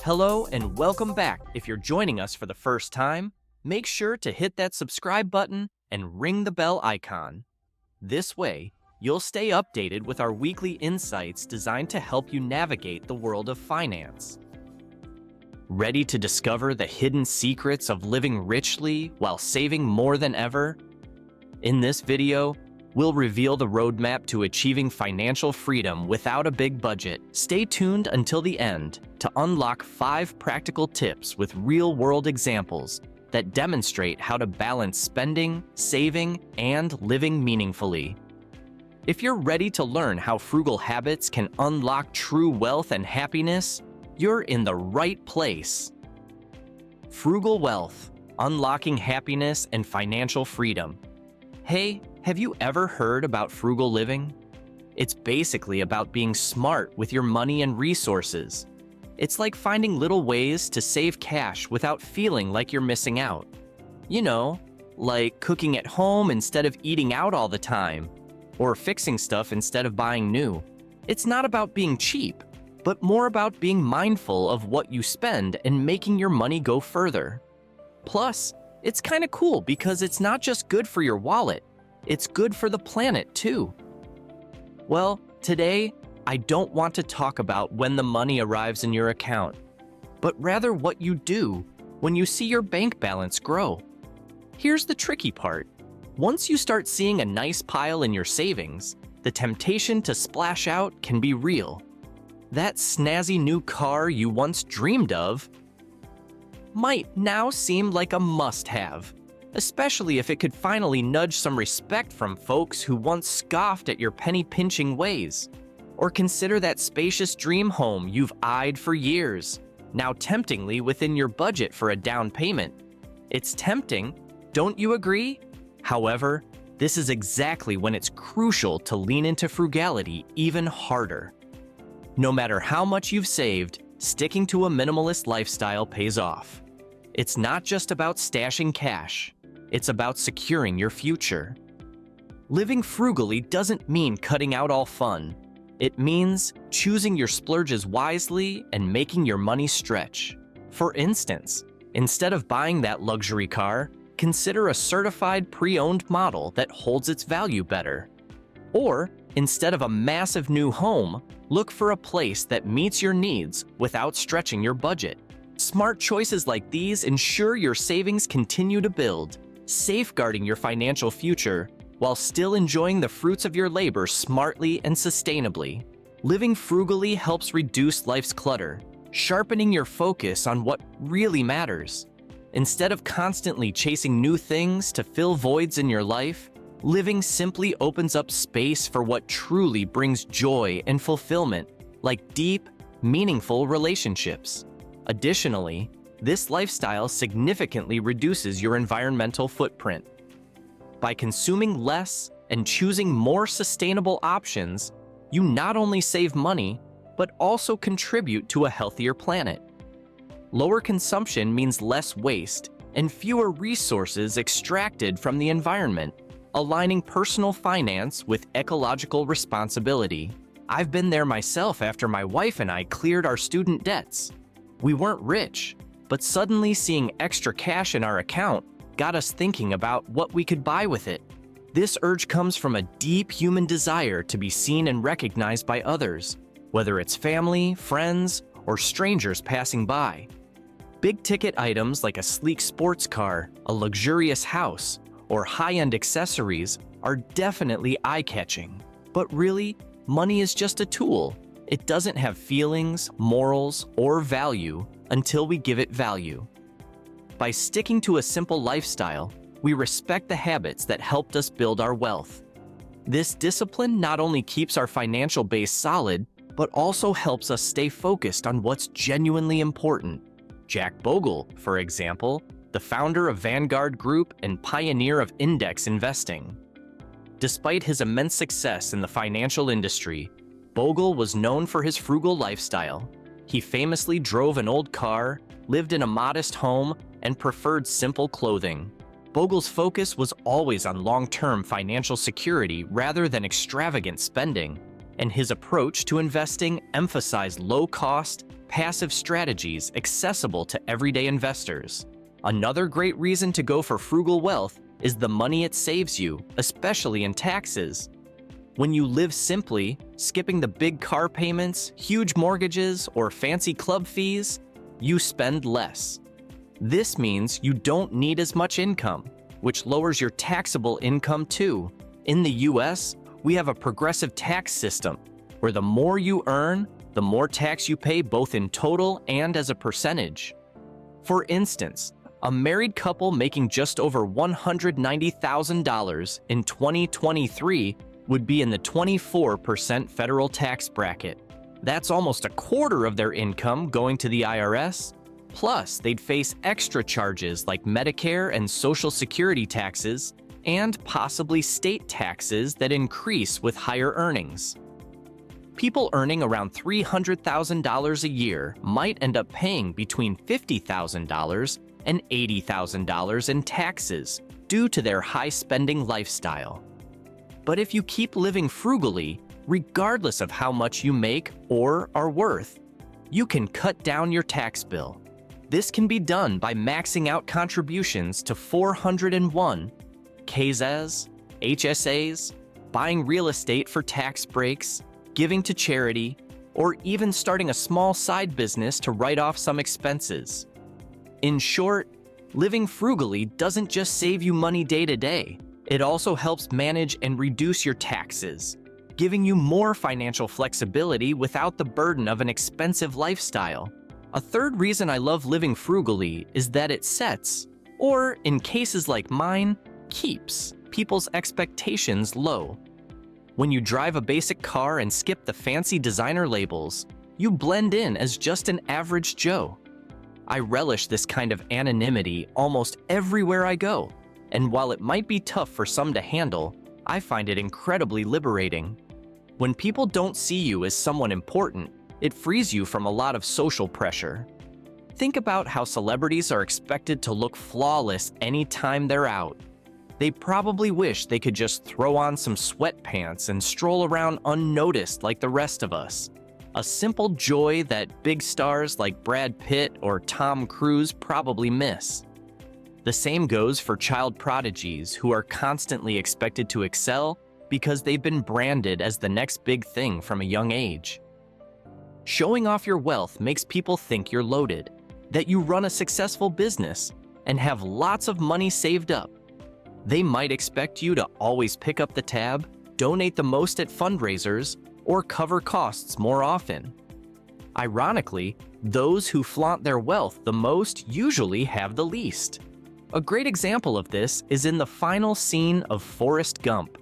Hello and welcome back. If you're joining us for the first time, make sure to hit that subscribe button and ring the bell icon. This way, you'll stay updated with our weekly insights designed to help you navigate the world of finance. Ready to discover the hidden secrets of living richly while saving more than ever? In this video, we'll reveal the roadmap to achieving financial freedom without a big budget. Stay tuned until the end to unlock 5 practical tips with real-world examples that demonstrate how to balance spending, saving, and living meaningfully. If you're ready to learn how frugal habits can unlock true wealth and happiness, you're in the right place. Frugal Wealth: Unlocking Happiness and Financial Freedom. Hey, have you ever heard about frugal living? It's basically about being smart with your money and resources. It's like finding little ways to save cash without feeling like you're missing out. You know, like cooking at home instead of eating out all the time, or fixing stuff instead of buying new. It's not about being cheap, but more about being mindful of what you spend and making your money go further. Plus, it's kind of cool because it's not just good for your wallet, it's good for the planet too. Well, today, I don't want to talk about when the money arrives in your account, but rather what you do when you see your bank balance grow. Here's the tricky part. Once you start seeing a nice pile in your savings, the temptation to splash out can be real. That snazzy new car you once dreamed of might now seem like a must-have, especially if it could finally nudge some respect from folks who once scoffed at your penny-pinching ways. Or consider that spacious dream home you've eyed for years, now temptingly within your budget for a down payment. It's tempting, don't you agree? However, this is exactly when it's crucial to lean into frugality even harder. No matter how much you've saved, sticking to a minimalist lifestyle pays off. It's not just about stashing cash, it's about securing your future. Living frugally doesn't mean cutting out all fun. It means choosing your splurges wisely and making your money stretch. For instance, instead of buying that luxury car, consider a certified pre-owned model that holds its value better. Or, instead of a massive new home, look for a place that meets your needs without stretching your budget. Smart choices like these ensure your savings continue to build, safeguarding your financial future while still enjoying the fruits of your labor smartly and sustainably. Living frugally helps reduce life's clutter, sharpening your focus on what really matters. Instead of constantly chasing new things to fill voids in your life, living simply opens up space for what truly brings joy and fulfillment, like deep, meaningful relationships. Additionally, this lifestyle significantly reduces your environmental footprint. By consuming less and choosing more sustainable options, you not only save money, but also contribute to a healthier planet. Lower consumption means less waste and fewer resources extracted from the environment, aligning personal finance with ecological responsibility. I've been there myself after my wife and I cleared our student debts. We weren't rich, but suddenly seeing extra cash in our account got us thinking about what we could buy with it. This urge comes from a deep human desire to be seen and recognized by others, whether it's family, friends, or strangers passing by. Big-ticket items like a sleek sports car, a luxurious house, or high-end accessories are definitely eye-catching. But really, money is just a tool. It doesn't have feelings, morals, or value until we give it value. By sticking to a simple lifestyle, we respect the habits that helped us build our wealth. This discipline not only keeps our financial base solid, but also helps us stay focused on what's genuinely important. Jack Bogle, for example, the founder of Vanguard Group and pioneer of index investing. Despite his immense success in the financial industry, Bogle was known for his frugal lifestyle. He famously drove an old car, lived in a modest home, and preferred simple clothing. Bogle's focus was always on long-term financial security rather than extravagant spending. and his approach to investing emphasized low-cost, passive strategies accessible to everyday investors. Another great reason to go for frugal wealth is the money it saves you, especially in taxes. When you live simply, skipping the big car payments, huge mortgages, or fancy club fees, you spend less. This means you don't need as much income, which lowers your taxable income too. In the US, we have a progressive tax system where the more you earn, the more tax you pay both in total and as a percentage. For instance, a married couple making just over $190,000 in 2023 would be in the 24% federal tax bracket. That's almost a quarter of their income going to the IRS. Plus, they'd face extra charges like Medicare and Social Security taxes, and possibly state taxes that increase with higher earnings. People earning around $300,000 a year might end up paying between $50,000 and $80,000 in taxes due to their high-spending lifestyle. But if you keep living frugally, regardless of how much you make or are worth, you can cut down your tax bill. This can be done by maxing out contributions to 401, KZAs, HSAs, buying real estate for tax breaks, giving to charity, or even starting a small side business to write off some expenses. In short, living frugally doesn't just save you money day to day, it also helps manage and reduce your taxes, giving you more financial flexibility without the burden of an expensive lifestyle. A third reason I love living frugally is that it sets, or in cases like mine, keeps people's expectations low. When you drive a basic car and skip the fancy designer labels, you blend in as just an average Joe. I relish this kind of anonymity almost everywhere I go, and while it might be tough for some to handle, I find it incredibly liberating. When people don't see you as someone important, it frees you from a lot of social pressure. Think about how celebrities are expected to look flawless anytime they're out. They probably wish they could just throw on some sweatpants and stroll around unnoticed like the rest of us. A simple joy that big stars like Brad Pitt or Tom Cruise probably miss. The same goes for child prodigies who are constantly expected to excel because they've been branded as the next big thing from a young age. Showing off your wealth makes people think you're loaded, that you run a successful business, and have lots of money saved up. They might expect you to always pick up the tab, donate the most at fundraisers, or cover costs more often. Ironically, those who flaunt their wealth the most usually have the least. A great example of this is in the final scene of Forrest Gump.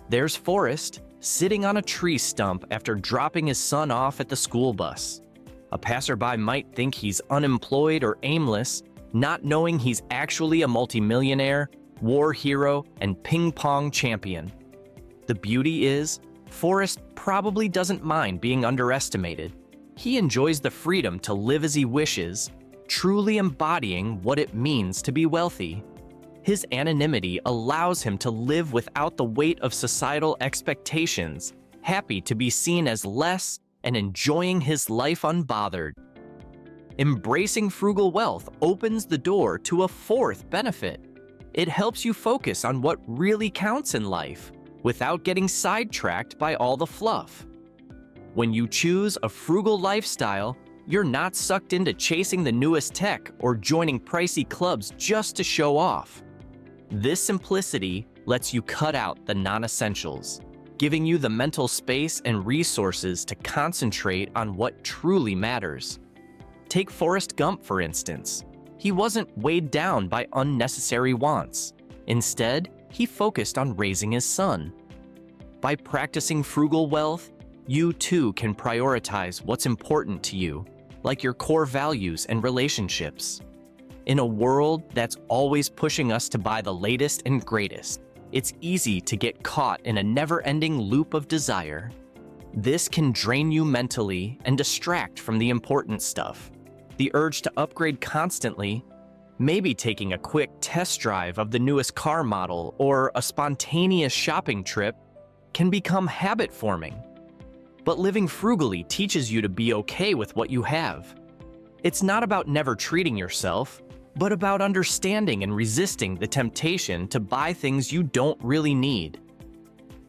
There's Forrest, sitting on a tree stump after dropping his son off at the school bus. A passerby might think he's unemployed or aimless, not knowing he's actually a multimillionaire, war hero, and ping pong champion. The beauty is, Forrest probably doesn't mind being underestimated. He enjoys the freedom to live as he wishes, truly embodying what it means to be wealthy. His anonymity allows him to live without the weight of societal expectations, happy to be seen as less and enjoying his life unbothered. Embracing frugal wealth opens the door to a fourth benefit. It helps you focus on what really counts in life, without getting sidetracked by all the fluff. When you choose a frugal lifestyle, you're not sucked into chasing the newest tech or joining pricey clubs just to show off. This simplicity lets you cut out the non-essentials, giving you the mental space and resources to concentrate on what truly matters. Take Forrest Gump, for instance. He wasn't weighed down by unnecessary wants. Instead, he focused on raising his son. By practicing frugal wealth, you too can prioritize what's important to you, like your core values and relationships. In a world that's always pushing us to buy the latest and greatest, it's easy to get caught in a never-ending loop of desire. This can drain you mentally and distract from the important stuff. The urge to upgrade constantly, maybe taking a quick test drive of the newest car model or a spontaneous shopping trip, can become habit-forming. But living frugally teaches you to be okay with what you have. It's not about never treating yourself, but about understanding and resisting the temptation to buy things you don't really need.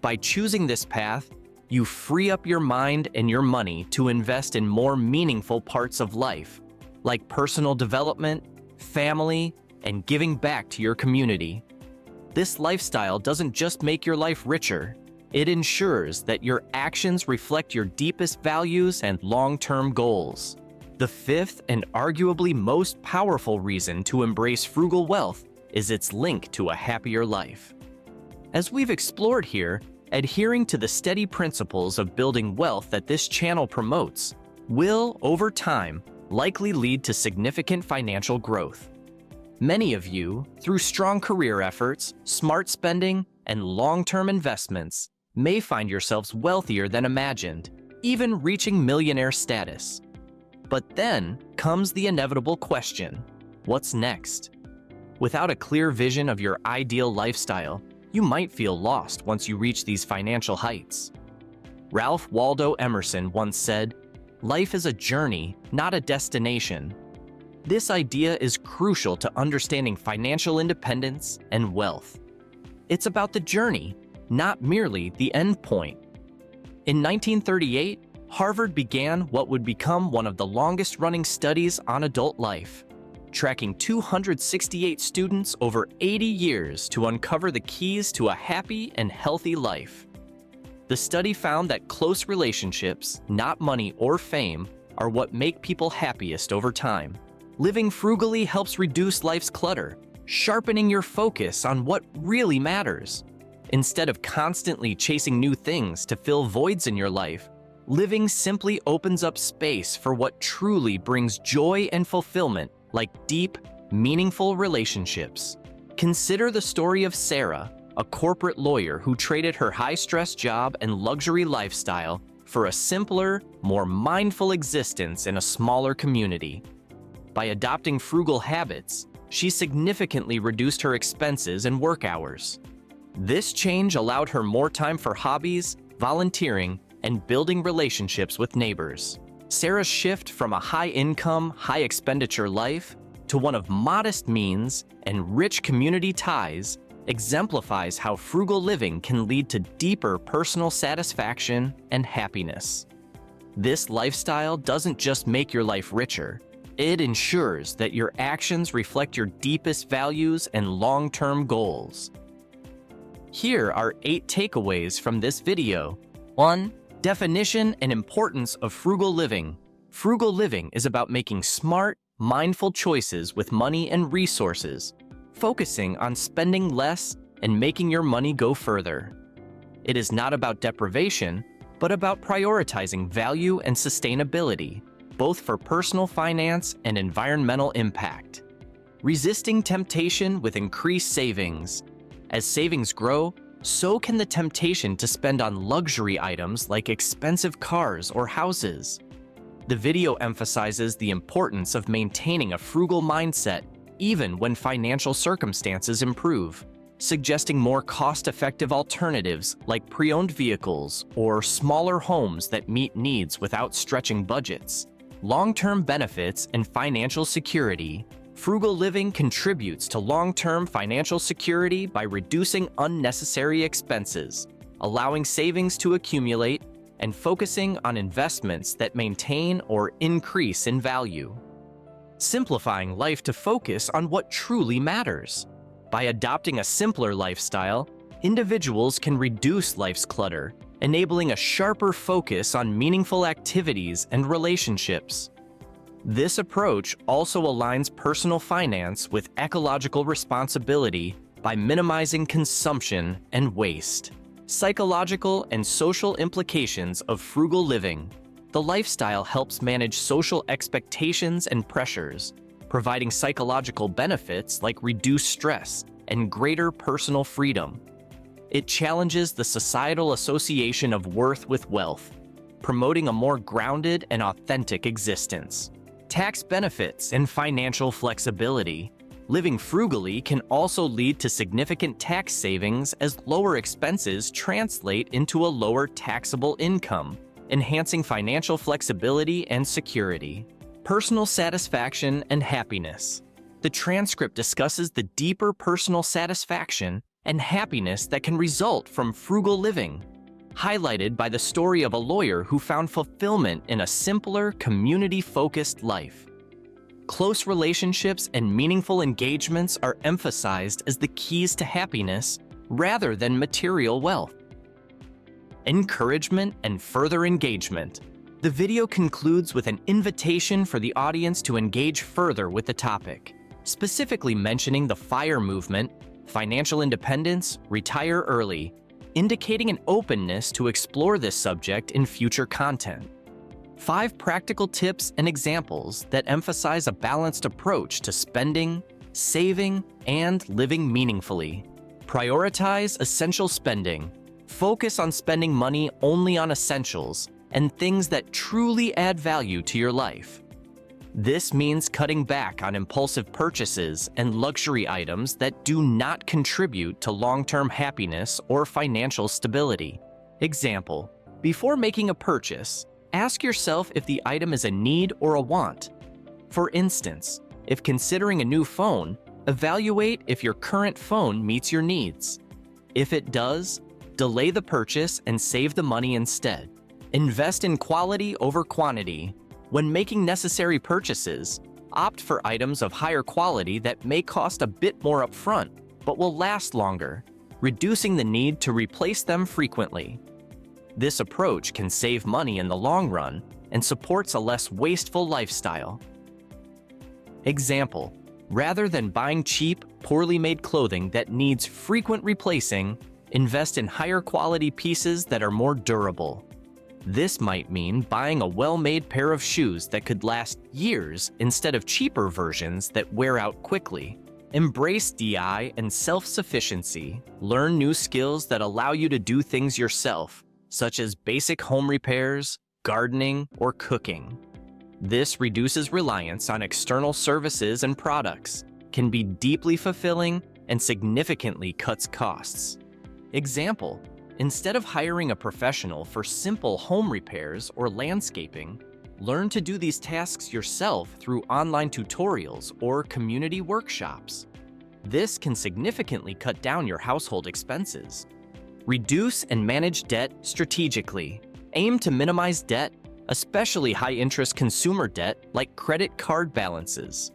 By choosing this path, you free up your mind and your money to invest in more meaningful parts of life, like personal development, family, and giving back to your community. This lifestyle doesn't just make your life richer, it ensures that your actions reflect your deepest values and long-term goals. The fifth and arguably most powerful reason to embrace frugal wealth is its link to a happier life. As we've explored here, adhering to the steady principles of building wealth that this channel promotes will, over time, likely lead to significant financial growth. Many of you, through strong career efforts, smart spending, and long-term investments, may find yourselves wealthier than imagined, even reaching millionaire status. But then comes the inevitable question: what's next? Without a clear vision of your ideal lifestyle, you might feel lost once you reach these financial heights. Ralph Waldo Emerson once said, "Life is a journey, not a destination." This idea is crucial to understanding financial independence and wealth. It's about the journey, not merely the end point. In 1938, Harvard began what would become one of the longest-running studies on adult life, tracking 268 students over 80 years to uncover the keys to a happy and healthy life. The study found that close relationships, not money or fame, are what make people happiest over time. Living frugally helps reduce life's clutter, sharpening your focus on what really matters. Instead of constantly chasing new things to fill voids in your life, living simply opens up space for what truly brings joy and fulfillment, like deep, meaningful relationships. Consider the story of Sarah, a corporate lawyer who traded her high-stress job and luxury lifestyle for a simpler, more mindful existence in a smaller community. By adopting frugal habits, she significantly reduced her expenses and work hours. This change allowed her more time for hobbies, volunteering, and building relationships with neighbors. Sarah's shift from a high-income, high-expenditure life to one of modest means and rich community ties exemplifies how frugal living can lead to deeper personal satisfaction and happiness. This lifestyle doesn't just make your life richer, it ensures that your actions reflect your deepest values and long-term goals. Here are 8 takeaways from this video. 1. Definition and importance of frugal living. Frugal living is about making smart, mindful choices with money and resources, focusing on spending less and making your money go further. It is not about deprivation, but about prioritizing value and sustainability, both for personal finance and environmental impact. Resisting temptation with increased savings. As savings grow, so can the temptation to spend on luxury items like expensive cars or houses. The video emphasizes the importance of maintaining a frugal mindset even when financial circumstances improve, suggesting more cost-effective alternatives like pre-owned vehicles or smaller homes that meet needs without stretching budgets. Long-term benefits and financial security. Frugal living contributes to long-term financial security by reducing unnecessary expenses, allowing savings to accumulate, and focusing on investments that maintain or increase in value. Simplifying life to focus on what truly matters. By adopting a simpler lifestyle, individuals can reduce life's clutter, enabling a sharper focus on meaningful activities and relationships. This approach also aligns personal finance with ecological responsibility by minimizing consumption and waste. Psychological and social implications of frugal living. The lifestyle helps manage social expectations and pressures, providing psychological benefits like reduced stress and greater personal freedom. It challenges the societal association of worth with wealth, promoting a more grounded and authentic existence. Tax benefits and financial flexibility. Living frugally can also lead to significant tax savings as lower expenses translate into a lower taxable income, enhancing financial flexibility and security. Personal satisfaction and happiness. The transcript discusses the deeper personal satisfaction and happiness that can result from frugal living, highlighted by the story of a lawyer who found fulfillment in a simpler, community-focused life. Close relationships and meaningful engagements are emphasized as the keys to happiness rather than material wealth. Encouragement and further engagement. The video concludes with an invitation for the audience to engage further with the topic, specifically mentioning the FIRE movement, financial independence, retire early, indicating an openness to explore this subject in future content. 5 practical tips and examples that emphasize a balanced approach to spending, saving, and living meaningfully. Prioritize essential spending. Focus on spending money only on essentials and things that truly add value to your life. This means cutting back on impulsive purchases and luxury items that do not contribute to long-term happiness or financial stability. Example, before making a purchase, ask yourself if the item is a need or a want. For instance, if considering a new phone, evaluate if your current phone meets your needs. If it does, delay the purchase and save the money instead. Invest in quality over quantity. When making necessary purchases, opt for items of higher quality that may cost a bit more upfront, but will last longer, reducing the need to replace them frequently. This approach can save money in the long run and supports a less wasteful lifestyle. Example, rather than buying cheap, poorly made clothing that needs frequent replacing, invest in higher quality pieces that are more durable. This might mean buying a well-made pair of shoes that could last years instead of cheaper versions that wear out quickly. Embrace DI and self-sufficiency. Learn new skills that allow you to do things yourself, such as basic home repairs, gardening, or cooking. This reduces reliance on external services and products, can be deeply fulfilling, and significantly cuts costs. Example, instead of hiring a professional for simple home repairs or landscaping, learn to do these tasks yourself through online tutorials or community workshops. This can significantly cut down your household expenses. Reduce and manage debt strategically. Aim to minimize debt, especially high-interest consumer debt like credit card balances.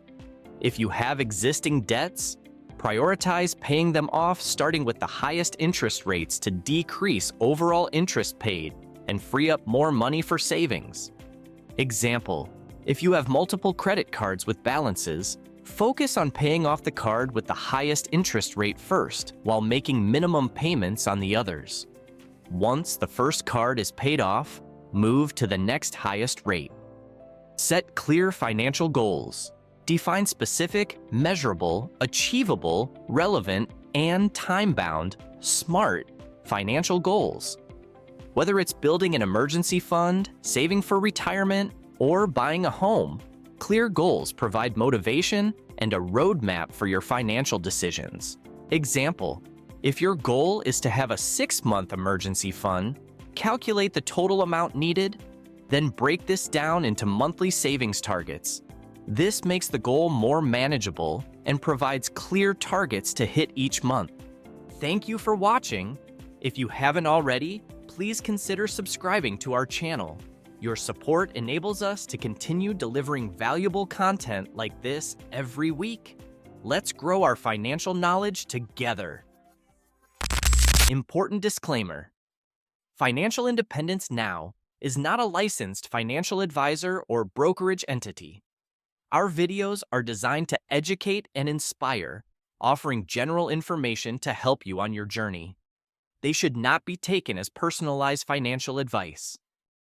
If you have existing debts, prioritize paying them off starting with the highest interest rates to decrease overall interest paid and free up more money for savings. Example, if you have multiple credit cards with balances, focus on paying off the card with the highest interest rate first while making minimum payments on the others. Once the first card is paid off, move to the next highest rate. Set clear financial goals. Define specific, measurable, achievable, relevant, and time-bound, SMART financial goals. Whether it's building an emergency fund, saving for retirement, or buying a home, clear goals provide motivation and a roadmap for your financial decisions. Example, if your goal is to have a 6-month emergency fund, calculate the total amount needed, then break this down into monthly savings targets. This makes the goal more manageable and provides clear targets to hit each month. Thank you for watching. If you haven't already, please consider subscribing to our channel. Your support enables us to continue delivering valuable content like this every week. Let's grow our financial knowledge together. Important disclaimer. Financial Independence Now is not a licensed financial advisor or brokerage entity. Our videos are designed to educate and inspire, offering general information to help you on your journey. They should not be taken as personalized financial advice.